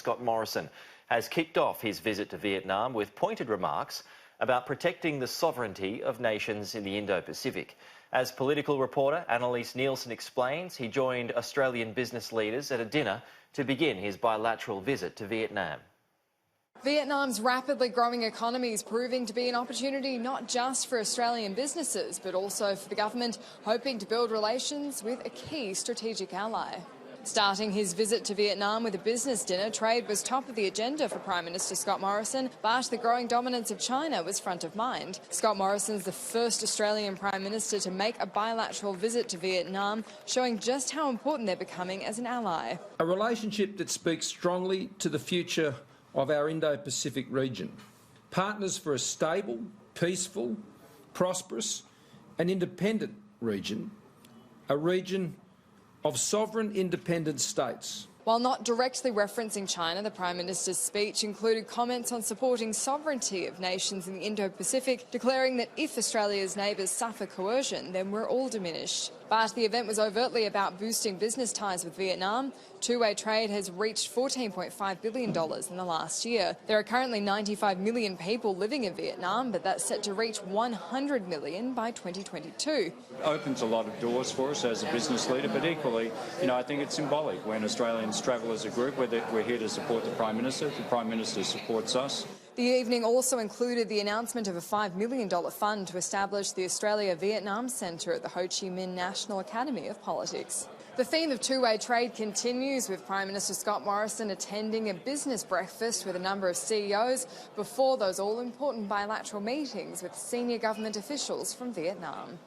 Scott Morrison has kicked off his visit to Vietnam with pointed remarks about protecting the sovereignty of nations in the Indo-Pacific. As political reporter Annalise Nielsen explains, he joined Australian business leaders at a dinner to begin his bilateral visit to Vietnam. Vietnam's rapidly growing economy is proving to be an opportunity not just for Australian businesses, but also for the government, hoping to build relations with a key strategic ally. Starting his visit to Vietnam with a business dinner, trade was top of the agenda for Prime Minister Scott Morrison, but the growing dominance of China was front of mind. Scott Morrison's the first Australian Prime Minister to make a bilateral visit to Vietnam, showing just how important they're becoming as an ally. A relationship that speaks strongly to the future of our Indo-Pacific region. Partners for a stable, peaceful, prosperous and independent region, a region of sovereign independent states. While not directly referencing China, the Prime Minister's speech included comments on supporting sovereignty of nations in the Indo-Pacific, declaring that if Australia's neighbours suffer coercion, then we're all diminished. But the event was overtly about boosting business ties with Vietnam. Two-way trade has reached $14.5 billion in the last year. There are currently 95 million people living in Vietnam, but that's set to reach 100 million by 2022. It opens a lot of doors for us as a business leader, but equally, I think it's symbolic when Australians travel as a group, whether we're here to support the Prime Minister supports us. The evening also included the announcement of a $5 million fund to establish the Australia-Vietnam Centre at the Ho Chi Minh National Academy of Politics. The theme of two-way trade continues, with Prime Minister Scott Morrison attending a business breakfast with a number of CEOs before those all-important bilateral meetings with senior government officials from Vietnam.